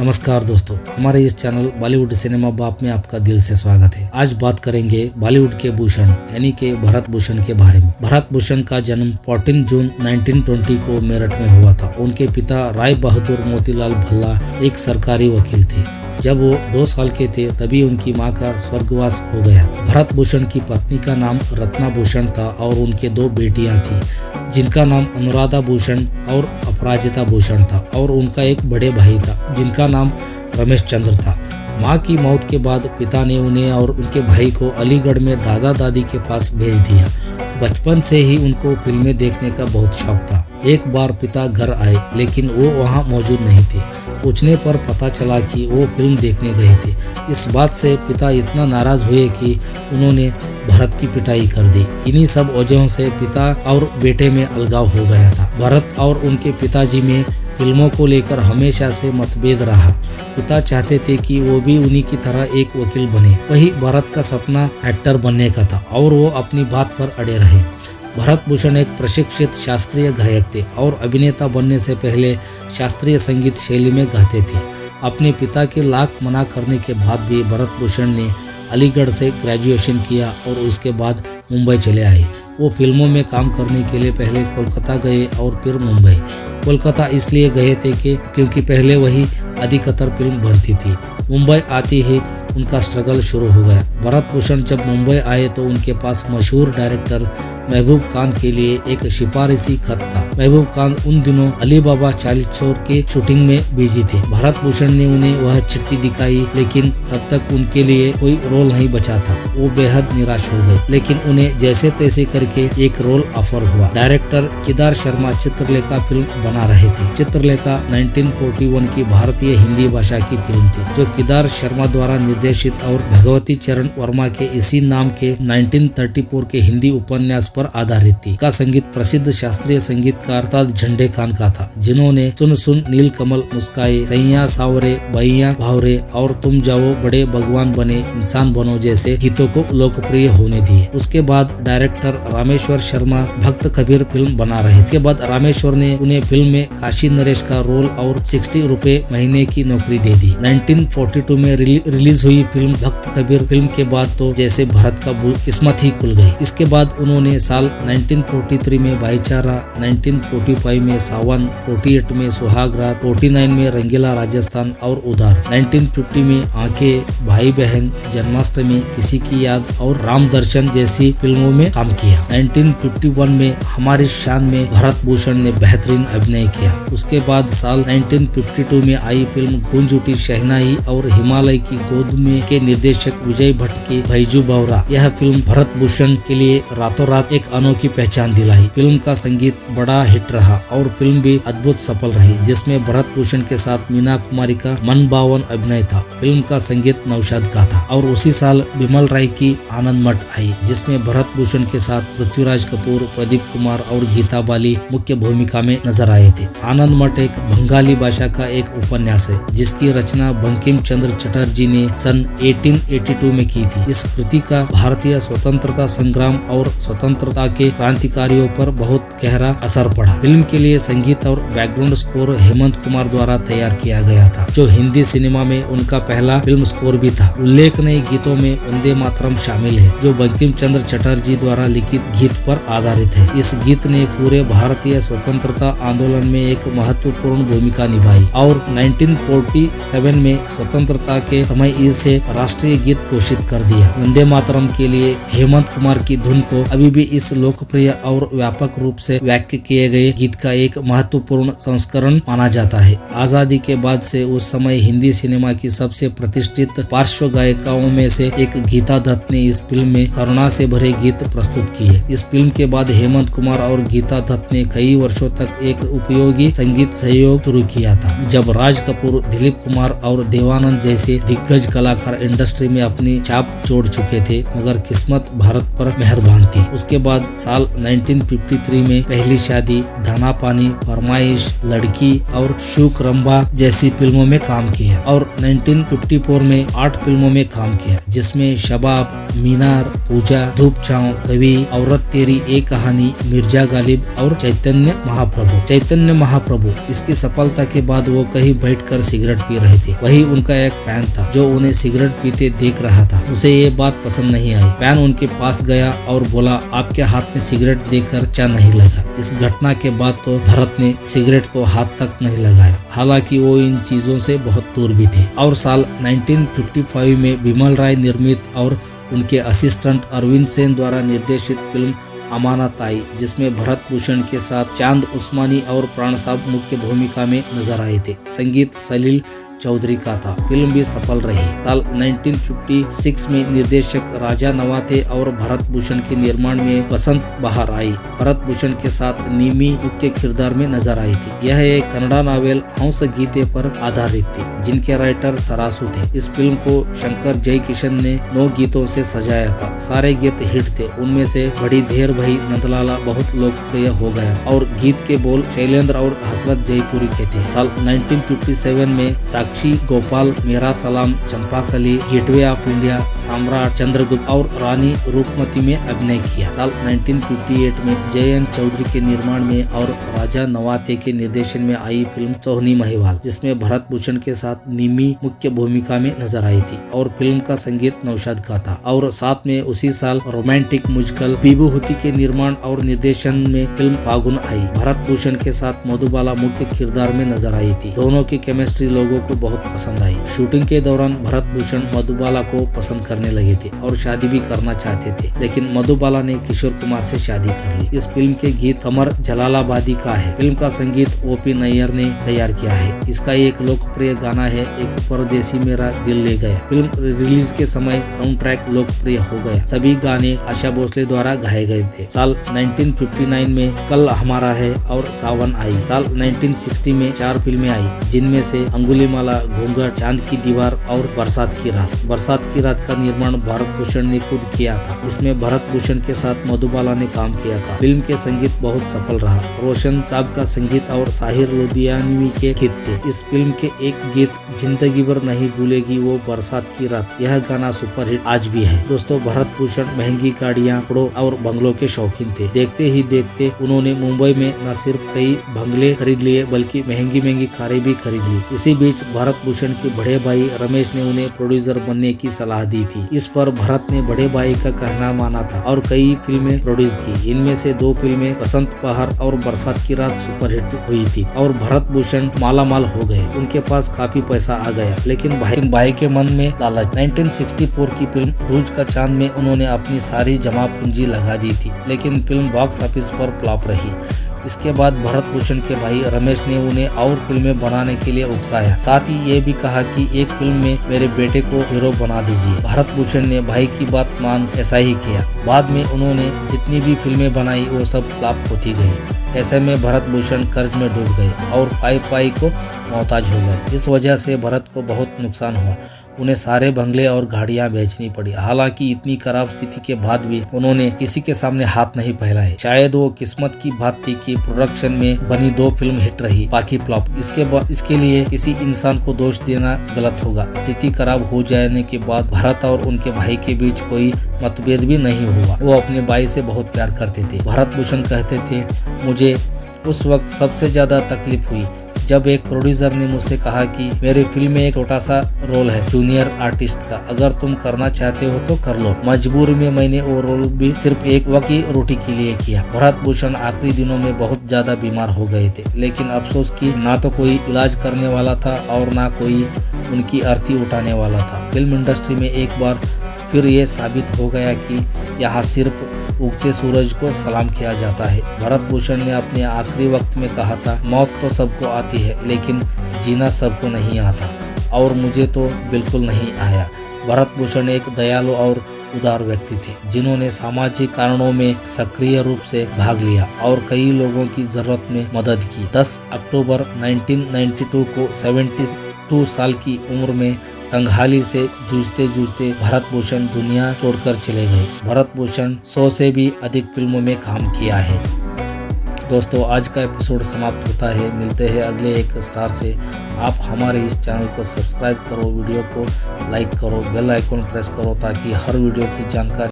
नमस्कार दोस्तों, हमारे इस चैनल बॉलीवुड सिनेमा बाप में आपका दिल से स्वागत है। आज बात करेंगे बॉलीवुड के भूषण यानी के भरत भूषण के बारे में। भरत भूषण का जन्म 14 जून 1920 को मेरठ में हुआ था। उनके पिता राय बहादुर मोतीलाल भल्ला एक सरकारी वकील थे। जब वो 2 साल के थे तभी उनकी मां का स्वर्गवास हो गया। भरत भूषण की पत्नी का नाम रत्ना भूषण था और उनके 2 बेटियां थी जिनका नाम अनुराधा भूषण और अपराजिता भूषण था, और उनका एक बड़े भाई था जिनका नाम रमेश चंद्र था। मां की मौत के बाद पिता ने उन्हें और उनके भाई को अलीगढ़ में दादा दादी के पास भेज दिया। बचपन से ही उनको फिल्में देखने का बहुत शौक था। एक बार पिता घर आए लेकिन वो वहां मौजूद नहीं थे। पूछने पर पता चला कि वो फिल्म देखने गए थे। इस बात से पिता इतना नाराज हुए कि उन्होंने भरत की पिटाई कर दी। इन्हीं सब वजहों से पिता और बेटे में अलगाव हो गया था। भरत और उनके पिताजी में फिल्मों को लेकर हमेशा से मतभेद रहा। पिता चाहते थे कि वो भी उन्हीं की तरह एक वकील बने, वही भरत का सपना एक्टर बनने का था और वो अपनी बात पर अड़े रहे। भरत भूषण एक प्रशिक्षित शास्त्रीय गायक थे और अभिनेता बनने से पहले शास्त्रीय संगीत शैली में गाते थे। अपने पिता के लाख मना करने के बाद भी भरत भूषण ने अलीगढ़ से ग्रेजुएशन किया और उसके बाद मुंबई चले आए। वो फिल्मों में काम करने के लिए पहले कोलकाता गए और फिर मुंबई। कोलकाता इसलिए गए थे क्योंकि पहले वही अधिकतर फिल्म बनती थी। मुंबई आते ही उनका स्ट्रगल शुरू हो गया। भरत भूषण जब मुंबई आए तो उनके पास मशहूर डायरेक्टर महबूब खान के लिए एक सिफारिशी खत था। महबूब खान उन दिनों अली बाबा चालीस चोर के शूटिंग में बिजी थे। भरत भूषण ने उन्हें वह चिट्ठी दिखाई लेकिन तब तक उनके लिए कोई रोल नहीं बचा था। वो बेहद निराश हो गए, लेकिन उन्हें जैसे तैसे करके एक रोल ऑफर हुआ। डायरेक्टर केदार शर्मा चित्रलेखा फिल्म बना रहे थे। चित्रलेखा 1941 की भारतीय हिंदी भाषा की फिल्म थी जो केदार शर्मा द्वारा निर्देशित और भगवती चरण वर्मा के इसी नाम के 1934 के हिंदी उपन्यास पर आधारित थी। का संगीत प्रसिद्ध शास्त्रीय संगीतकार उस्ताद झंडे खान का था, जिन्होंने सुन सुन नील कमल मुस्काए, सैया सावरे, भैया भावरे और तुम जाओ बड़े भगवान बने, इंसान बनो जैसे गीतों को लोकप्रिय होने दिए। उसके बाद डायरेक्टर रामेश्वर शर्मा भक्त कबीर फिल्म बना रहे थे। उसके बाद रामेश्वर ने उन्हें फिल्म में काशी नरेश का रोल और 60 रुपए महीने की नौकरी दे दी। 1942 में रिलीज हुई फिल्म भक्त कबीर फिल्म के बाद तो जैसे भरत का किस्मत ही खुल गई। इसके बाद उन्होंने साल 1943 में भाईचारा, 1945 में सावन, 48 में सुहाग रात, 49 में रंगीला राजस्थान और उधार, 1950 में आंखें, भाई बहन, जन्माष्टमी, किसी की याद और राम दर्शन जैसी फिल्मों में काम किया। 1951 में हमारी शान में भरत भूषण ने बेहतरीन अभिनय किया। उसके बाद साल 1952 में आई फिल्म गूंज उठी शहनाई और हिमालय की गोद में के निर्देशक विजय भट्ट की बैजू बावरा। यह फिल्म भरत भूषण के लिए रातों रात एक अनोखी पहचान दिलाई। फिल्म का संगीत बड़ा हिट रहा और फिल्म भी अद्भुत सफल रही, जिसमें भरत भूषण के साथ मीना कुमारी का मन भावन अभिनय था। फिल्म का संगीत नौशाद का था। और उसी साल बिमल राय की आनंद मठ आई, जिसमें भरत भूषण के साथ पृथ्वीराज कपूर, प्रदीप कुमार और गीता बाली मुख्य भूमिका में नजर आए थे। आनंद मठ एक बंगाली भाषा का एक उपन्यास है जिसकी रचना बंकिम चंद्र चटर्जी ने सन 1882 में की थी। इस कृति का भारतीय स्वतंत्रता संग्राम और स्वतंत्रता के क्रांतिकारियों पर बहुत गहरा असर पड़ा। फिल्म के लिए संगीत और बैकग्राउंड स्कोर हेमंत कुमार द्वारा तैयार किया गया था, जो हिंदी सिनेमा में उनका पहला फिल्म स्कोर भी था। उल्लेखनीय गीतों में वंदे मातरम शामिल है, जो बंकिम चंद्र चटर्जी द्वारा लिखित गीत पर आधारित है। इस गीत ने पूरे भारतीय स्वतंत्रता आंदोलन में एक महत्वपूर्ण भूमिका निभाई और 1947 में स्वतंत्रता के समय इसे राष्ट्रीय गीत घोषित कर दिया। वंदे मातरम के लिए हेमंत कुमार की धुन को अभी भी इस लोकप्रिय और व्यापक रूप से व्याख्या किए गए गीत का एक महत्वपूर्ण संस्करण माना जाता है। आजादी के बाद से उस समय हिंदी सिनेमा की सबसे प्रतिष्ठित पार्श्व गायिकाओं में से एक गीता दत्त ने इस फिल्म में करुणा से भरे गीत प्रस्तुत किए। इस फिल्म के बाद हेमंत कुमार और गीता दत्त ने कई वर्षों तक एक उपयोगी संगीत सहयोग शुरू किया था, जब राज कपूर, दिलीप कुमार और देवानंद जैसे दिग्गज कलाकार इंडस्ट्री में अपनी छाप छोड़ चुके थे, मगर किस्मत भारत पर मेहरबान थी। उसके बाद साल 1953 में पहली शादी, दाना पानी, फरमाइश, लड़की और शुक रंबा जैसी फिल्मों में काम किया और 1954 में 8 फिल्मों में काम किया, जिसमें शबाब, मीनार, पूजा, धूप धूप छाँव, कवि, औरत तेरी एक कहानी, मिर्जा गालिब और चैतन्य महाप्रभु। इसकी सफलता के बाद वो कहीं बैठकर सिगरेट पी रहे थे। वही उनका एक फैन था जो उन्हें सिगरेट पीते देख रहा था। उसे ये बात पसंद नहीं आई। फैन उनके पास गया और बोला, आपके हाथ में सिगरेट देखकर अच्छा नहीं लगा। इस घटना के बाद तो भरत ने सिगरेट को हाथ तक नहीं लगाया, हालांकि वो इन चीजों से बहुत दूर भी थे। और साल 1955 में बिमल राय निर्मित और उनके असिस्टेंट अरविंद सेन द्वारा निर्देशित फिल्म अमानत आई, जिसमें भरत भूषण के साथ चांद उस्मानी और प्राण साहब मुख्य भूमिका में नजर आए थे। संगीत सलील चौधरी का था। फिल्म भी सफल रही। साल 1956 में निर्देशक राजा नवाते और भरत भूषण के निर्माण में बसंत बहार आई। भरत भूषण के साथ निमी मुख्य किरदार में नजर आई थी। यह एक कन्नड़ा नॉवेल हंस गीते पर आधारित थी, जिनके राइटर तरासू थे। इस फिल्म को शंकर जयकिशन ने 9 गीतों से सजाया था। सारे गीत हिट थे। उनमें से बड़ी ढेर भई नंदलाला बहुत लोकप्रिय हो गया और गीत के बोल शैलेंद्र और हसरत जयपुरी के थे। साल 1957 में साक्षी गोपाल, मेरा सलाम, चंपाकली, गेटवे ऑफ इंडिया, सम्राट, चंद्रगुप्त और रानी रूपमती में अभिनय किया। साल 1958 में जयन चौधरी के निर्माण में और राजा नवाते के निर्देशन में आई फिल्म सोहनी महिवाल, जिसमें भरत भूषण के साथ निमी मुख्य भूमिका में नजर आई थी और फिल्म का संगीत नौशाद का था। और साथ में उसी साल रोमांटिक म्यूजिकल विभूति के निर्माण और निर्देशन में फिल्म फागुन आई। भरत भूषण के साथ मधुबाला मुख्य किरदार में नजर आई थी। दोनों की केमिस्ट्री लोगों को बहुत पसंद आई। शूटिंग के दौरान भरत भूषण मधुबाला को पसंद करने लगे थे और शादी भी करना चाहते थे, लेकिन मधुबाला ने किशोर कुमार से शादी कर ली। इस फिल्म के गीत कमर जलालाबादी का है। फिल्म का संगीत ओपी नैयर ने तैयार किया है। इसका एक लोकप्रिय गाना है एक परदेसी मेरा दिल ले गया। फिल्म रिलीज के समय साउंड ट्रैक लोकप्रिय हो गया। सभी गाने आशा भोसले द्वारा गाए गए थे। साल 1959 में कल हमारा है और सावन आई। साल 1960 में 4 फिल्में आई, जिनमें से अंगुलीमाला, घूंघट, चांद की दीवार और बरसात की रात। बरसात की रात का निर्माण भरत भूषण ने खुद किया था। इसमें भरत भूषण के साथ मधुबाला ने काम किया था। फिल्म के संगीत बहुत सफल रहा। रोशन साहब का संगीत और साहिर लुधियानवी के गीत थे। इस फिल्म के एक गीत जिंदगी भर नहीं भूलेगी वो बरसात की रात, यह गाना सुपरहिट आज भी है। दोस्तों, भरत भूषण महंगी गाड़ियां, कपड़ों और बंगलों के शौकीन थे। देखते ही देखते उन्होंने मुंबई में न सिर्फ कई बंगले खरीद लिए बल्कि महंगी महंगी कारें भी खरीद ली। इसी बीच भरत भूषण के बड़े भाई रमेश ने उन्हें प्रोड्यूसर बनने की सलाह दी थी। इस पर भरत ने बड़े भाई का कहना माना था और कई फिल्में प्रोड्यूस की। इनमें से 2 फिल्में बसंत बहार और बरसात की रात सुपरहिट हुई थी और भरत भूषण मालामाल हो गए। उनके पास काफी पैसा आ गया, लेकिन भाई के मन में लालच। 1964 की फिल्म दूज का चांद में उन्होंने अपनी सारी जमा पूंजी लगा दी थी, लेकिन फिल्म बॉक्स ऑफिस पर फ्लॉप रही। इसके बाद भरत भूषण के भाई रमेश ने उन्हें और फिल्में बनाने के लिए उकसाया। साथ ही ये भी कहा कि एक फिल्म में मेरे बेटे को हीरो बना दीजिए। भरत भूषण ने भाई की बात मान ऐसा ही किया। बाद में उन्होंने जितनी भी फिल्में बनाई वो सब फ्लॉप होती गई। ऐसे में भरत भूषण कर्ज में डूब गए और पाई को मोहताज हो गए। इस वजह से भरत को बहुत नुकसान हुआ। उन्हें सारे बंगले और गाड़ियां बेचनी पड़ी। हालांकि इतनी खराब स्थिति के बाद भी उन्होंने किसी के सामने हाथ नहीं फैलाए। शायद वो किस्मत की बात थी कि प्रोडक्शन में बनी 2 फिल्म हिट रही, बाकी फ्लॉप। इसके लिए किसी इंसान को दोष देना गलत होगा। स्थिति खराब हो जाने के बाद भरत और उनके भाई के बीच कोई मतभेद भी नहीं हुआ। वो अपने भाई से बहुत प्यार करते थे। भरत भूषण कहते थे, मुझे उस वक्त सबसे ज्यादा तकलीफ हुई जब एक प्रोड्यूसर ने मुझसे कहा कि मेरी फिल्म में एक छोटा सा रोल है जूनियर आर्टिस्ट का, अगर तुम करना चाहते हो तो कर लो। मजबूरी में मैंने वो रोल भी सिर्फ एक वक्त की रोटी के लिए किया। भरत भूषण आखिरी दिनों में बहुत ज्यादा बीमार हो गए थे, लेकिन अफसोस कि ना तो कोई इलाज करने वाला था और ना कोई उनकी अर्थी उठाने वाला था। फिल्म इंडस्ट्री में एक बार फिर ये साबित हो गया कि यहाँ सिर्फ उगते सूरज को सलाम किया जाता है। भरत भूषण ने अपने आखिरी वक्त में कहा था, मौत तो सबको आती है लेकिन जीना सबको नहीं आता, और मुझे तो बिल्कुल नहीं आया। भरत भूषण एक दयालु और उदार व्यक्ति थे, जिन्होंने सामाजिक कारणों में सक्रिय रूप से भाग लिया और कई लोगों की जरूरत में मदद की। 10 अक्टूबर 1992 को 72 साल की उम्र में तंगहाली से जूझते जूझते भरत भूषण दुनिया छोड़कर चले गए। भरत भूषण 100 से भी अधिक फिल्मों में काम किया है। दोस्तों, आज का एपिसोड समाप्त होता है। मिलते हैं अगले एक स्टार से। आप हमारे इस चैनल को सब्सक्राइब करो, वीडियो को लाइक करो, बेल आइकन प्रेस करो ताकि हर वीडियो की जानकारी